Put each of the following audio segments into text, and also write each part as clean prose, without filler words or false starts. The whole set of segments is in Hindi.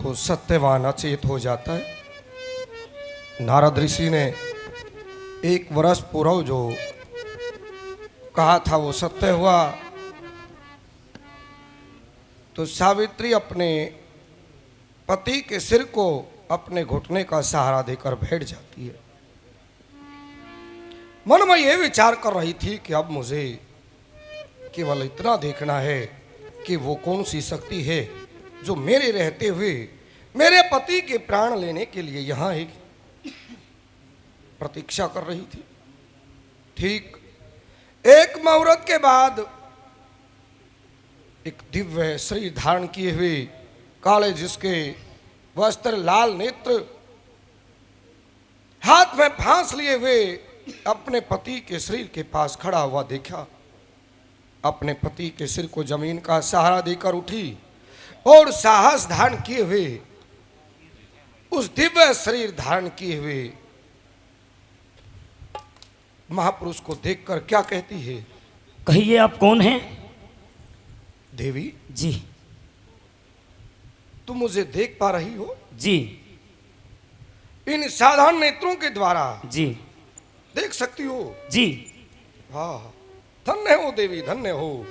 तो सत्यवान अचेत हो जाता है। नारद ऋषि ने 1 वर्ष पूर्व जो कहा था वो सत्य हुआ। तो सावित्री अपने पति के सिर को अपने घुटने का सहारा देकर बैठ जाती है। मन में यह विचार कर रही थी कि अब मुझे केवल इतना देखना है कि वो कौन सी शक्ति है जो मेरे रहते हुए मेरे पति के प्राण लेने के लिए यहां एक प्रतीक्षा कर रही थी। ठीक 1 मुहूर्त के बाद एक दिव्य शरीर धारण किए हुए, काले जिसके वस्त्र, लाल नेत्र, हाथ में फांस लिए हुए अपने पति के शरीर के पास खड़ा हुआ देखा। अपने पति के सिर को जमीन का सहारा देकर उठी और साहस धारण किए हुए उस दिव्य शरीर धारण किए हुए महापुरुष को देखकर क्या कहती है? कहिए आप कौन हैं? देवी जी। तुम मुझे देख पा रही हो? जी। इन साधारण नेत्रों के द्वारा जी। देख सकती हो? जी। हाँ, धन्य हो देवी, धन्य हो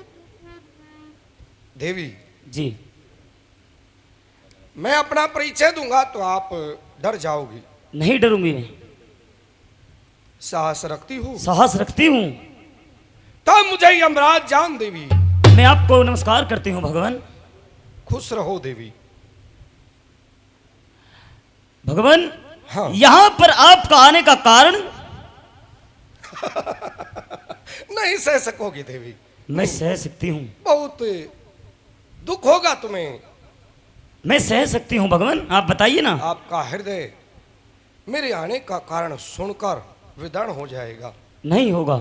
देवी। जी। मैं अपना परिचय दूंगा तो आप डर जाओगी। नहीं डरूंगी मैं। साहस रखती हूँ? साहस रखती हूँ। तब मुझे यमराज जान देवी। मैं आपको नमस्कार करती हूँ भगवान। खुश रहो देवी। भगवान, हाँ। यहाँ पर आपका आने का कारण? नहीं सह सकोगी देवी। मैं सह सकती हूँ। बहुत दुख होगा तुम्हें। मैं सह सकती हूँ भगवान, आप बताइए ना। आपका हृदय मेरे आने का कारण सुनकर विदर्ण हो जाएगा। नहीं होगा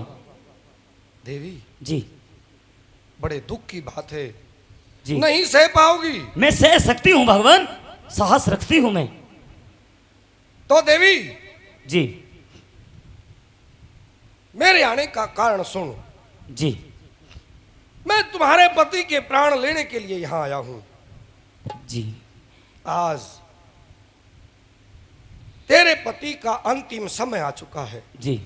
देवी। जी। बड़े दुख की बात है जी। नहीं सह पाओगी। मैं सह सकती हूँ भगवान, साहस रखती हूँ मैं। तो देवी जी। मेरे आने का कारण सुन। जी। मैं तुम्हारे पति के प्राण लेने के लिए यहां आया हूं। जी। आज तेरे पति का अंतिम समय आ चुका है। जी।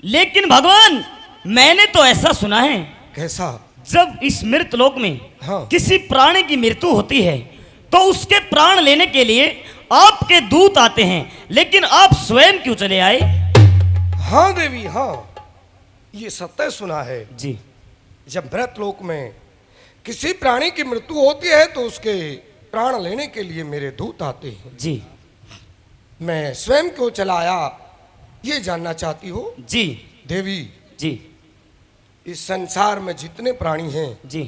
लेकिन भगवान, मैंने तो ऐसा सुना है। कैसा? जब इस मृत लोक में हाँ। किसी प्राणी की मृत्यु होती है तो उसके प्राण लेने के लिए आपके दूत आते हैं, लेकिन आप स्वयं क्यों चले आए? हाँ देवी, हाँ, ये सत्य सुना है। जी। जब मृत लोक में किसी प्राणी की मृत्यु होती है तो उसके प्राण लेने के लिए मेरे दूत आते हैं। जी। मैं स्वयं क्यों चला आया ये जानना चाहती हो? जी। देवी जी। इस संसार में जितने प्राणी हैं, जी।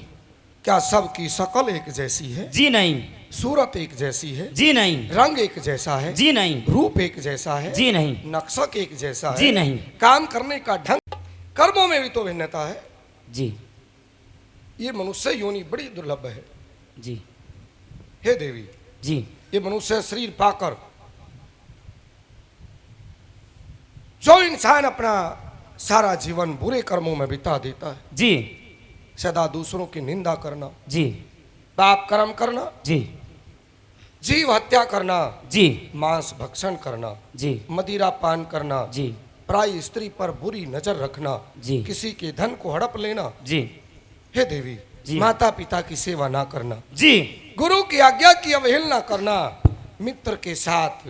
क्या सबकी शकल एक जैसी है? जी नहीं। सूरत एक जैसी है? जी नहीं। रंग एक जैसा है? जी नहीं। रूप एक जैसा है? जी नहीं। नक्शक एक जैसा है? जी नहीं। काम करने का ढंग, कर्मों में भी तो भिन्नता है। जी। ये मनुष्य योनि बड़ी दुर्लभ है। जी। हे देवी, जी। ये मनुष्य शरीर पाकर जो इंसान अपना सारा जीवन बुरे कर्मों में बिता देता है, जी। सदा दूसरों की निंदा करना, जी। पाप कर्म करना, जी। जीव हत्या करना, जी। मांस भक्षण करना, जी। मदिरा पान करना, जी। पराई स्त्री पर बुरी नजर रखना, जी। किसी के धन को हड़प लेना। जी। हे देवी, जी। माता पिता की सेवा ना करना, जी। गुरु की आज्ञा की अवहेलना करना, मित्र के साथ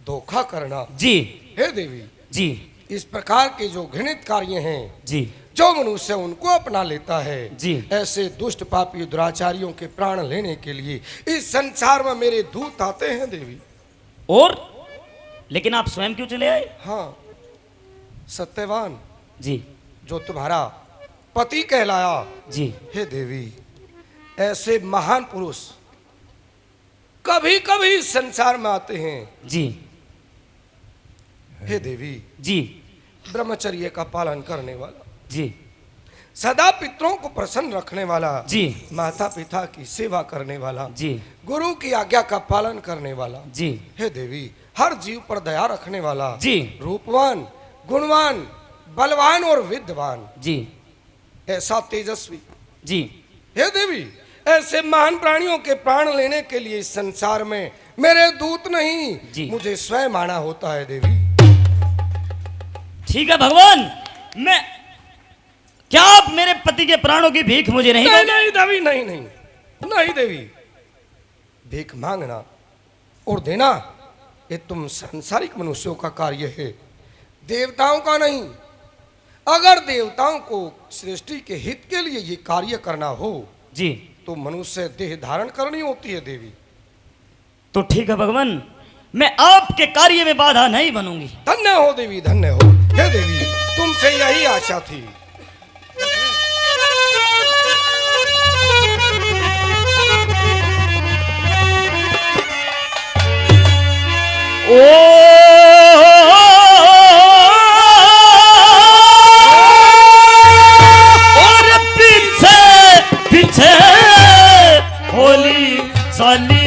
धोखा करना। जी। हे देवी, जी। इस प्रकार के जो घृणित कार्य हैं, जी। जो मनुष्य उनको अपना लेता है, जी। ऐसे दुष्ट पापी दुराचारियों के प्राण लेने के लिए इस संसार में मेरे दूत आते हैं देवी। और लेकिन आप स्वयं क्यों चले आए? हाँ, सत्यवान जी। जो तुम्हारा पति कहलाया। जी। हे देवी, ऐसे महान पुरुष कभी कभी इस संसार में आते हैं। जी। हे देवी, जी। ब्रह्मचर्य का पालन करने वाला, जी। सदा पितरों को प्रसन्न रखने वाला, जी। माता पिता की सेवा करने वाला, जी। गुरु की आज्ञा का पालन करने वाला। जी। हे देवी, हर जीव पर दया रखने वाला, जी। रूपवान, गुणवान, बलवान और विद्वान, जी। ऐसा तेजस्वी। जी। हे देवी, ऐसे महान प्राणियों के प्राण लेने के लिए इस संसार में मेरे दूत जी। नहीं, मुझे स्वयं आना होता है देवी। ठीक है भगवान, मैं क्या आप मेरे पति के प्राणों की भीख मुझे नहीं नहीं दोगे? नहीं देवी, नहीं नहीं नहीं देवी, भीख मांगना और देना ये तुम सांसारिक मनुष्यों का कार्य है, देवताओं का नहीं। अगर देवताओं को सृष्टि के हित के लिए ये कार्य करना हो जी, तो मनुष्य देह धारण करनी होती है देवी। तो ठीक है भगवान, मैं आपके कार्य में बाधा नहीं बनूंगी। धन्य हो देवी, धन्य हो। हे देवी, तुमसे यही आशा थी। और पीछे पीछे होली साली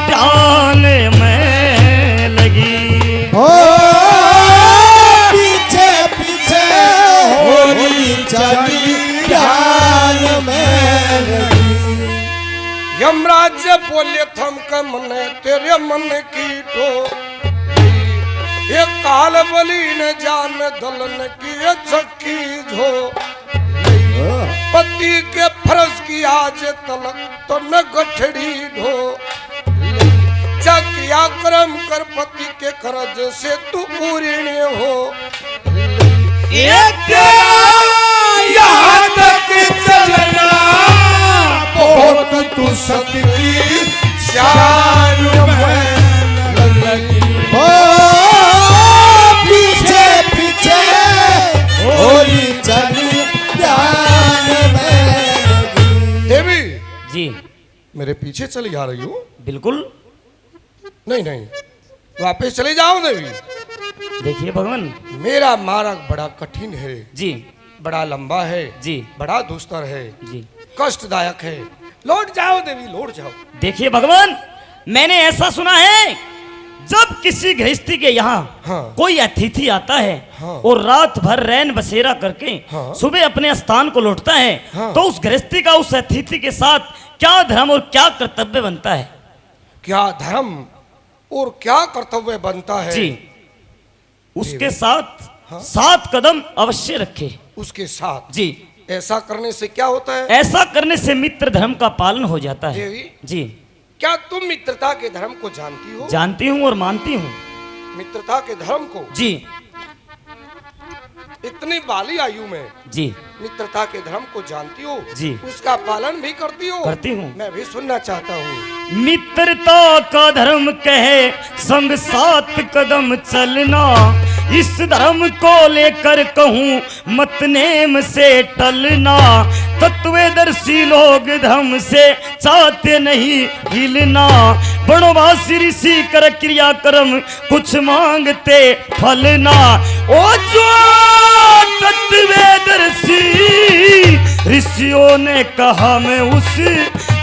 ध्यान में लगी। ओ पीछे पीछे होली चली ध्यान में लगी। यमराज बोले थम का मन तेरे मन की तो ये काल बली न जान दलन की ये चक्की झो पति के फरज की आज तलक तो न गठड़ी ढो चकिया कर्म कर पति के करज से तू पूर्ण हो। एक यहाँ तक चलना बहुत तू सती शान में लगी। ओ पीछे पीछे होली चली ध्यान में लगी। देवी, जी मेरे पीछे चली आ रही हो? बिल्कुल। नहीं नहीं, वापस चले जाओ देवी। देखिए भगवान, मेरा मार्ग बड़ा कठिन है, जी बड़ा लंबा है, जी बड़ा दुस्तर है, जी, कष्टदायक है। लौट जाओ देवी, लौट जाओ। देखिए भगवान, मैंने ऐसा सुना है जब किसी गृहस्थी के यहाँ हाँ। कोई अतिथि आता है हाँ। और रात भर रैन बसेरा करके हाँ। सुबह अपने स्थान को लौटता है, हाँ। तो उस गृहस्थी का उस अतिथि के साथ क्या धर्म और क्या कर्तव्य बनता है? क्या धर्म और क्या कर्तव्य बनता है? जी, उसके साथ हाँ। 7 कदम अवश्य रखे। उसके साथ जी, ऐसा करने से क्या होता है? ऐसा करने से मित्र धर्म का पालन हो जाता है। देवी, जी, क्या तुम मित्रता के धर्म को जानती हो? जानती हूँ और मानती हूँ। मित्रता के धर्म को जी इतनी बाली आयु में जी, मित्रता के धर्म को जानती हो? जी। उसका पालन भी करती हो? करती हूँ। मैं भी सुनना चाहता हूँ। मित्रता का धर्म कहे संग 7 कदम चलना, इस धर्म को लेकर कहूँ मत नेम से टलना। तत्वदर्शी लोग धर्म से चाहते नहीं हिलना, बड़वासी ऋषि कर क्रिया कर्म कुछ मांगते फलना। ओ जो तत्वदर्शी ऋषियों ने कहा मैं उस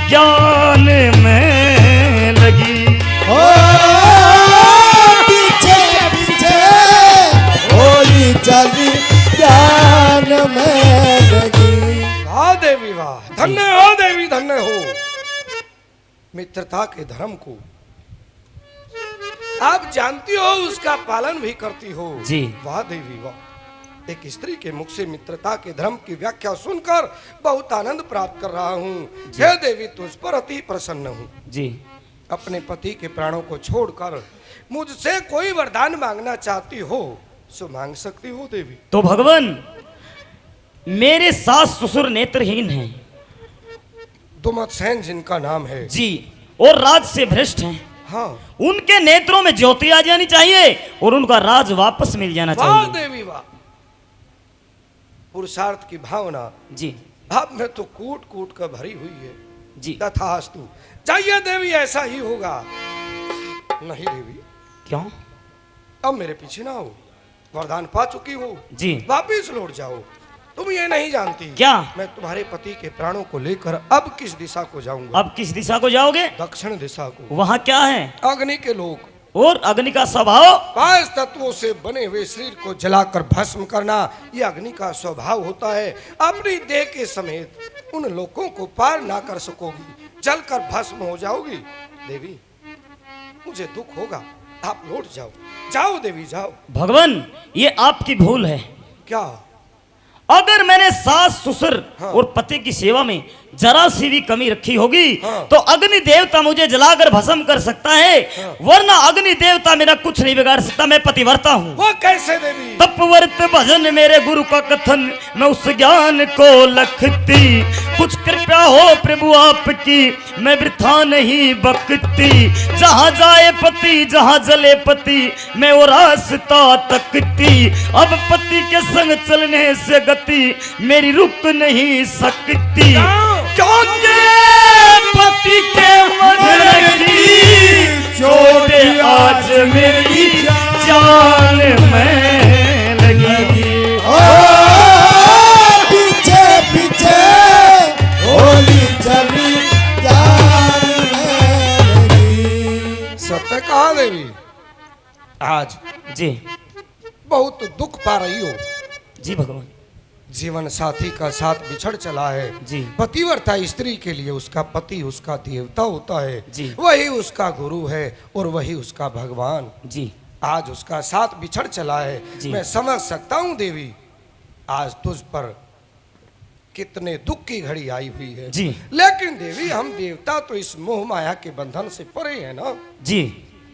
ज्ञान में लगी। ओ पीछे पीछे होली चली ध्यान में लगी। वाह देवी वाह, धन्य हो देवी, धन्य हो। मित्रता के धर्म को आप जानती हो, उसका पालन भी करती हो। जी। वाह देवी वाह। एक स्त्री के मुख से मित्रता के धर्म की व्याख्या सुनकर बहुत आनंद प्राप्त कर रहा हूँ। हे देवी, तुझ पर अति प्रसन्न हूँ। जी, अपने पति के प्राणों को छोड़कर मुझसे कोई वरदान मांगना चाहती हो सो मांग सकती हो देवी। तो भगवान, मेरे सास ससुर नेत्रहीन हैं दुमतसेन जिनका नाम है। जी, और राज से भ्रष्ट हैं। हाँ। उनके नेत्रों में ज्योति आ जानी चाहिए और उनका राज वापस मिल जाना वाह चाहिए। देवी वाह। पुरुषार्थ की भावना जी आप में तो कूट कूट कर भरी हुई है। जी, तथास्तु। चाहिए देवी, ऐसा ही होगा। नहीं देवी, क्यों? अब मेरे पीछे ना हो, वरदान पा चुकी हो। जी, वापिस लौट जाओ। तुम ये नहीं जानती क्या? मैं तुम्हारे पति के प्राणों को लेकर अब किस दिशा को जाऊंगा? अब किस दिशा को जाओगे? दक्षिण दिशा को। वहां क्या है? अग्नि के लोग, और अग्नि का स्वभाव 5 तत्वों से बने हुए शरीर को जलाकर भस्म करना, ये अग्नि का स्वभाव होता है। अपनी देह के समेत उन लोगों को पार ना कर सकोगी, जलकर भस्म हो जाओगी। देवी मुझे दुख होगा, आप लौट जाओ। जाओ देवी जाओ। भगवान ये आपकी भूल है। क्या? अगर मैंने सास ससुर हाँ। और पति की सेवा में जरा सी भी कमी रखी होगी हाँ। तो अग्नि देवता मुझे जलाकर भस्म कर सकता है, हाँ। वरना अग्नि देवता मेरा कुछ नहीं बिगाड़ सकता। मैं पतिव्रता हूँ। वो कैसे देवी? तपवर्त भजन मेरे गुरु का कथन, मैं उस ज्ञान को लखती। कुछ कृपया हो प्रभु आपकी, मैं वृथा नहीं बकती। जहाँ जाए पति जहाँ जले पति, मैं वो रास्ता तकती। अब पति के संग चलने से गति मेरी रुक नहीं सकती, क्योंकि पति के मन की चोट आज मेरी जान में लगी। ओ पीछे पीछे होली चली जान में लगी। सत्य कहा देवी? आज जी बहुत दुख पा रही हो। जी भगवान। जीवन साथी का साथ बिछड़ चला है। जी। पतिव्रता स्त्री के लिए उसका पति उसका देवता होता है। जी। वही उसका गुरु है और वही उसका भगवान। जी आज उसका साथ बिछड़ चला है। जी। मैं समझ सकता हूँ देवी, आज तुझ पर कितने दुख की घड़ी आई हुई है। जी। लेकिन देवी हम देवता तो इस मोह माया के बंधन से परे हैं ना। जी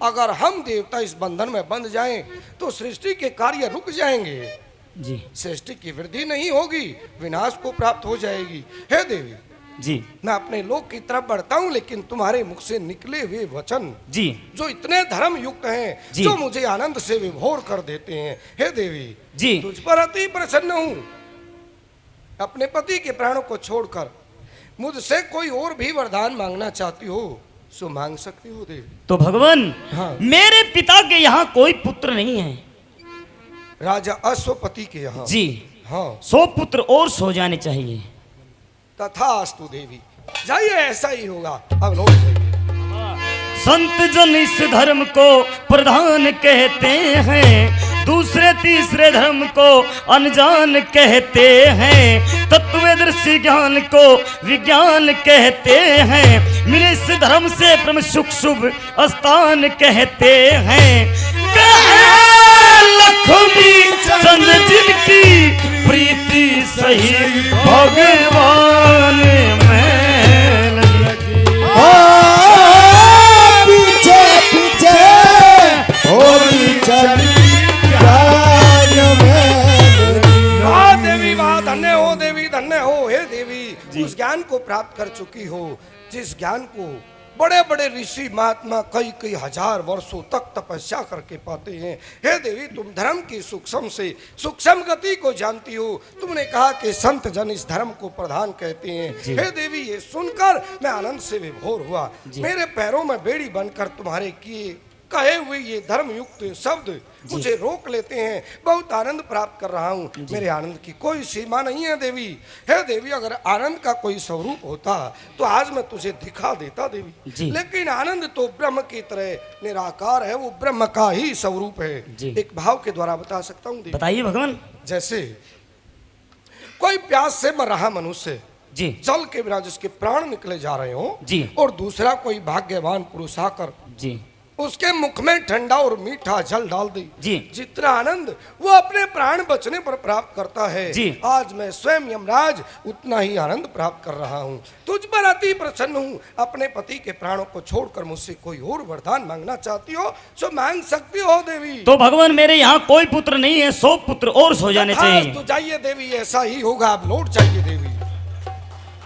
अगर हम देवता इस बंधन में बंध जाएं तो सृष्टि के कार्य रुक जाएंगे, जी सृष्टि की वृद्धि नहीं होगी, विनाश को प्राप्त हो जाएगी। हे देवी जी मैं अपने लोक की तरफ बढ़ता हूँ, लेकिन तुम्हारे मुख से निकले हुए वचन जी जो इतने धर्म युक्त हैं, जी। जो मुझे आनंद से विभोर कर देते हैं। हे देवी जी। तुझ पर अति प्रसन्न हूँ। अपने पति के प्राणों को छोड़कर मुझसे कोई और भी वरदान मांगना चाहती हो सो मांग सकती हो देवी। तो भगवान हाँ। मेरे पिता के यहाँ कोई पुत्र नहीं है। राजा अश्वपति के यहाँ? जी हाँ। 100 पुत्र और सो जाने चाहिए। तथास्तु देवी, जाइए ऐसा ही होगा। अब लौट जाइए। संत जन इस धर्म को प्रधान कहते हैं, दूसरे तीसरे धर्म को अनजान कहते हैं। तत्वदर्शी ज्ञान को विज्ञान कहते हैं, मिले इस धर्म से परम सुख शुभ स्थान कहते हैं। लक्ष्मी चंद जिनकी प्रीति सही भगवान में लगी। ओ पीछे पीछे होली चली जान में लगी। वाह देवी वाह, धन्य हो देवी धन्य हो। हे देवी उस ज्ञान को प्राप्त कर चुकी हो जिस ज्ञान को बड़े बड़े ऋषि महात्मा कई कई हजार वर्षों तक तपस्या करके पाते हैं। हे देवी तुम धर्म की सूक्ष्म से सूक्ष्म गति को जानती हो। तुमने कहा कि संत जन इस धर्म को प्रधान कहते हैं। हे देवी ये सुनकर मैं आनंद से विभोर हुआ। मेरे पैरों में बेड़ी बनकर तुम्हारे किए कहे हुए ये धर्म युक्त शब्द मुझे रोक लेते हैं। बहुत आनंद प्राप्त कर रहा हूँ। मेरे आनंद की कोई सीमा नहीं है देवी। हे देवी अगर आनंद का कोई स्वरूप होता तो आज मैं तुझे दिखा देता देवी। लेकिन आनंद तो ब्रह्म की तरह निराकार है, वो ब्रह्म का ही स्वरूप है। एक भाव के द्वारा बता सकता हूँ देवी। बताइए भगवान। जैसे कोई प्यास से मर रहा मनुष्य जी जल के बिना जिसके प्राण निकले जा रहे हो जी, और दूसरा कोई भाग्यवान पुरुष आकर जी उसके मुख में ठंडा और मीठा जल डाल दे, जी जितना आनंद वो अपने प्राण बचने पर प्राप्त करता है जी, आज मैं स्वयं यमराज उतना ही आनंद प्राप्त कर रहा हूँ। तुझ पर अति प्रसन्न हूँ। अपने पति के प्राणों को छोड़कर मुझसे कोई और वरदान मांगना चाहती हो सो मांग सकती हो देवी। तो भगवान मेरे यहाँ कोई पुत्र नहीं है, 100 पुत्र और सो जाने चाहिए। तो जाइए देवी ऐसा ही होगा। आप लौट जाइए देवी।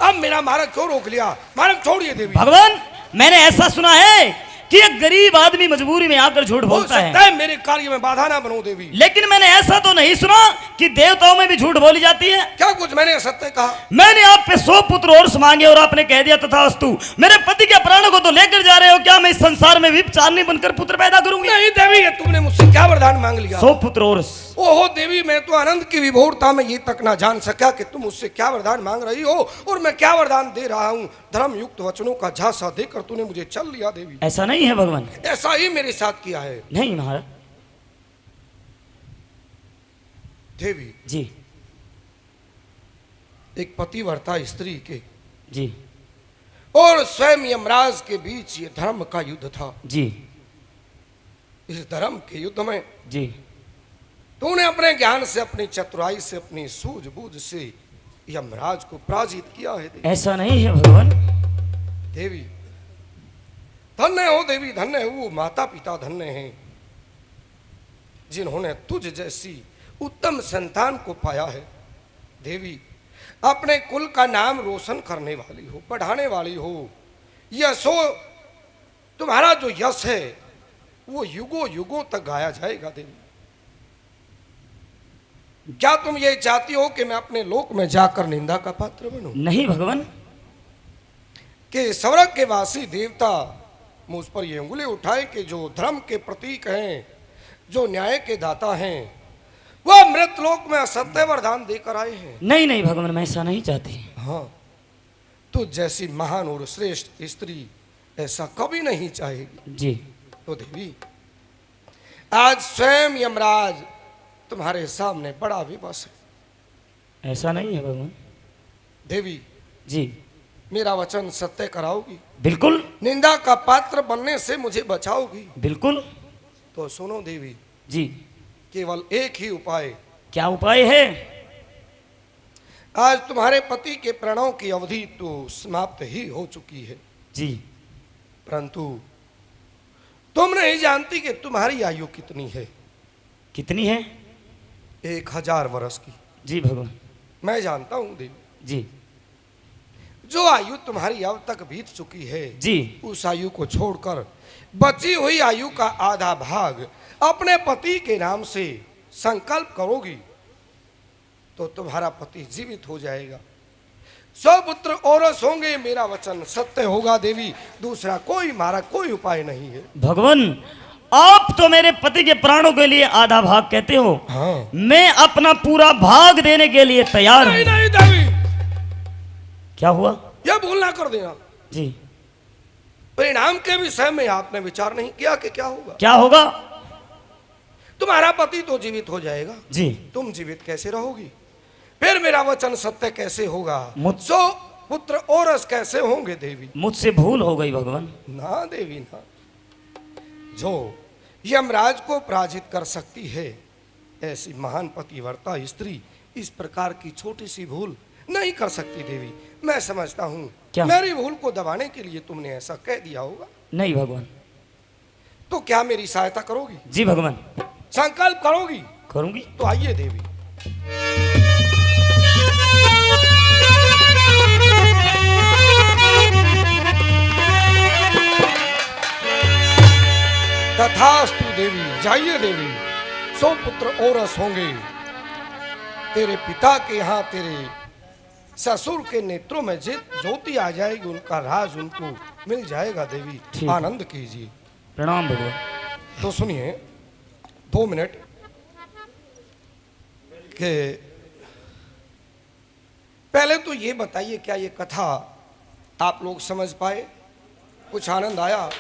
अब मेरा मार्ग क्यों रोक लिया? मार्ग छोड़िए देवी। भगवान मैंने ऐसा सुना है कि एक गरीब आदमी मजबूरी में आकर झूठ बोलता है। मेरे कार्य में बाधा ना बनो देवी। लेकिन मैंने ऐसा तो नहीं सुना कि देवताओं में भी झूठ बोली जाती है। क्या कुछ मैंने सत्य कहा? मैंने आप पे 100 पुत्र और मांगे और आपने कह दिया तथास्तु। मेरे पति के प्राणों को तो लेकर जा रहे हो, क्या मैं इस संसार में विपचारणी बनकर पुत्र पैदा करूंगी? नहीं देवी, ये तुमने मुझसे क्या वरदान मांग लिया? 100 पुत्र और। ओहो देवी, मैं तो आनंद की विभोरता में ये तक ना जान सका कि तुम मुझसे क्या वरदान मांग रही हो और मैं क्या वरदान दे रहा हूँ। धर्म युक्त वचनों का झांसा देकर तूने मुझे चल लिया देवी। ऐसा नहीं नहीं है भगवान। ऐसा ही मेरे साथ किया है नहीं महाराज। देवी। जी एक पतिव्रता स्त्री के जी और स्वयं यमराज के बीच ये धर्म का युद्ध था। जी इस धर्म के युद्ध में जी तूने अपने ज्ञान से, अपनी चतुराई से, अपनी सूझबूझ से यमराज को पराजित किया है देवी। ऐसा नहीं है भगवान। देवी धन्य हो देवी, धन्य हो वो माता पिता, धन्य हैं जिन्होंने तुझ जैसी उत्तम संतान को पाया है। देवी अपने कुल का नाम रोशन करने वाली हो, बढ़ाने वाली हो। यशो तुम्हारा जो यश है वो युगों युगों तक गाया जाएगा। देवी क्या तुम ये चाहती हो कि मैं अपने लोक में जाकर निंदा का पात्र बनूं? नहीं भगवान। कि स्वर्ग के वासी देवता मुझ पर ये उंगली उठाए कि जो धर्म के प्रतीक हैं, जो न्याय के दाता हैं, वह मृत लोक में असत्य वरदान देकर आए हैं। नहीं नहीं भगवान, मैं ऐसा नहीं चाहती। हाँ, तो जैसी महान और श्रेष्ठ स्त्री ऐसा कभी नहीं चाहेगी। जी तो देवी आज स्वयं यमराज तुम्हारे सामने बड़ा विवश है। ऐसा नहीं है भगवान। देवी जी मेरा वचन सत्य कराओगी? बिल्कुल निंदा का पात्र बनने से मुझे बचाओगी? बिल्कुल। तो सुनो देवी, जी केवल एक ही उपाय। क्या उपाय है? आज तुम्हारे पति के प्राणों की अवधि तो समाप्त ही हो चुकी है, जी परंतु तुम नहीं जानती कि तुम्हारी आयु कितनी है। कितनी है? 1000 वर्ष की। जी भगवान। मैं जानता हूं देवी। जी जो आयु तुम्हारी अब तक बीत चुकी है, जी उस आयु को छोड़कर बची हुई आयु का आधा भाग अपने पति के नाम से संकल्प करोगी तो तुम्हारा पति जीवित हो जाएगा। 100 पुत्र औरस होंगे, मेरा वचन सत्य होगा देवी। दूसरा कोई मारा कोई उपाय नहीं है। भगवान आप तो मेरे पति के प्राणों के लिए आधा भाग कहते हो। हाँ। मैं अपना पूरा भाग देने के लिए तैयार हूं। नहीं नहीं देवी, क्या हुआ? यह भूल ना कर देना। जी परिणाम के विषय में आपने विचार नहीं किया कि क्या होगा? क्या होगा? तुम्हारा पति तो जीवित हो जाएगा, जी तुम जीवित कैसे रहोगी? फिर मेरा वचन सत्य कैसे होगा? मुझ- 100 पुत्र औरस कैसे होंगे देवी? मुझसे भूल हो गई भगवान। ना देवी ना, जो यमराज को पराजित कर सकती है ऐसी महान पतिव्रता स्त्री इस प्रकार की छोटी सी भूल नहीं कर सकती देवी। मैं समझता हूँ क्या? मेरी भूल को दबाने के लिए तुमने ऐसा कह दिया होगा। नहीं भगवान। तो क्या मेरी सहायता करोगी? जी भगवान संकल्प करोगी? करूंगी। तो आइए देवी। तथास्तु देवी, जाइए देवी। 100 पुत्र औरस होंगे। तेरे पिता के यहाँ तेरे ससुर के नेत्रों में ज्योति आ जाएगी, उनका राज उनको मिल जाएगा देवी। ठीक। आनंद कीजिए। प्रणाम भगवान। तो सुनिए 2 मिनट के पहले तो ये बताइए क्या ये कथा आप लोग समझ पाए? कुछ आनंद आया?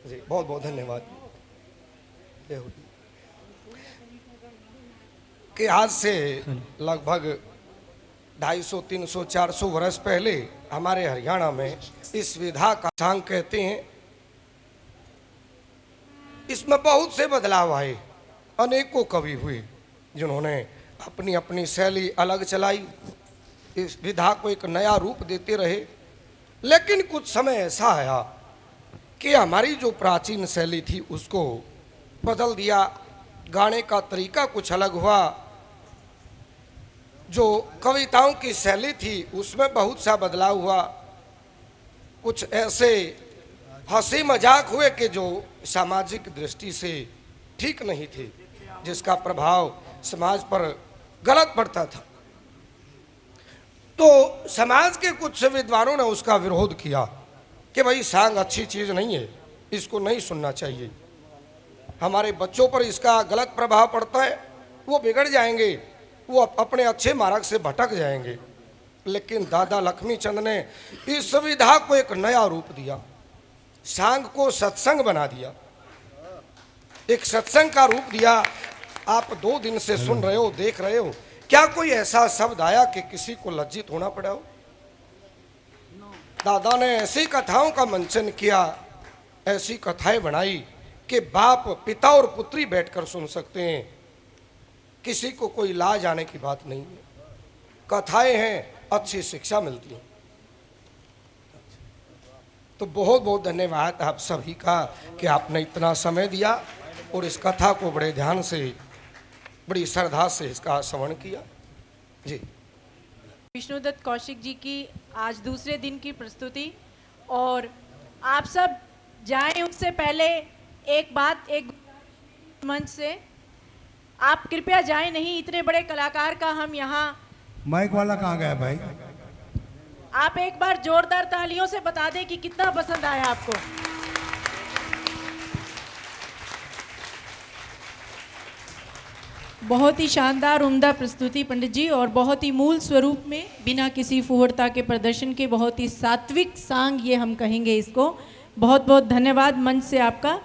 जी बहुत बहुत धन्यवाद। कि आज से लगभग 250, 300, 400 वर्ष पहले हमारे हरियाणा में इस विधा का सांग कहते हैं। इसमें बहुत से बदलाव आए, अनेकों कवि हुए जिन्होंने अपनी अपनी शैली अलग चलाई, इस विधा को एक नया रूप देते रहे। लेकिन कुछ समय ऐसा आया कि हमारी जो प्राचीन शैली थी उसको बदल दिया, गाने का तरीका कुछ अलग हुआ। जो कविताओं की शैली थी उसमें बहुत सा बदलाव हुआ। कुछ ऐसे हंसी मजाक हुए कि जो सामाजिक दृष्टि से ठीक नहीं थे, जिसका प्रभाव समाज पर गलत पड़ता था। तो समाज के कुछ विद्वानों ने उसका विरोध किया कि भाई सांग अच्छी चीज़ नहीं है, इसको नहीं सुनना चाहिए, हमारे बच्चों पर इसका गलत प्रभाव पड़ता है, वो बिगड़ जाएंगे, वो अपने अच्छे मार्ग से भटक जाएंगे। लेकिन दादा लक्ष्मी चंद ने इस सुविधा को एक नया रूप दिया, सांग को सत्संग बना दिया, एक सत्संग का रूप दिया। आप 2 दिन से सुन रहे हो, देख रहे हो, क्या कोई ऐसा शब्द आया कि किसी को लज्जित होना पड़ा हो? दादा ने ऐसी कथाओं का मंचन किया, ऐसी कथाएं बनाई कि बाप पिता और पुत्री बैठकर सुन सकते हैं, किसी को कोई लाज आने की बात नहीं है। कथाएं हैं, अच्छी शिक्षा मिलती है। तो बहुत बहुत धन्यवाद आप सभी का कि आपने इतना समय दिया और इस कथा को बड़े ध्यान से, बड़ी श्रद्धा से इसका श्रवण किया। जी, विष्णुदत्त कौशिक जी की आज दूसरे दिन की प्रस्तुति, और आप सब जाएं उससे पहले एक बात, एक मंच से आप कृपया जाएं नहीं, इतने बड़े कलाकार का हम यहाँ। माइक वाला कहाँ गया भाई? आप एक बार जोरदार तालियों से बता दें कि कितना पसंद आया आपको। बहुत ही शानदार उम्दा प्रस्तुति पंडित जी, और बहुत ही मूल स्वरूप में, बिना किसी फुहड़ता के प्रदर्शन के, बहुत ही सात्विक सांग ये हम कहेंगे इसको। बहुत बहुत धन्यवाद मंच से आपका।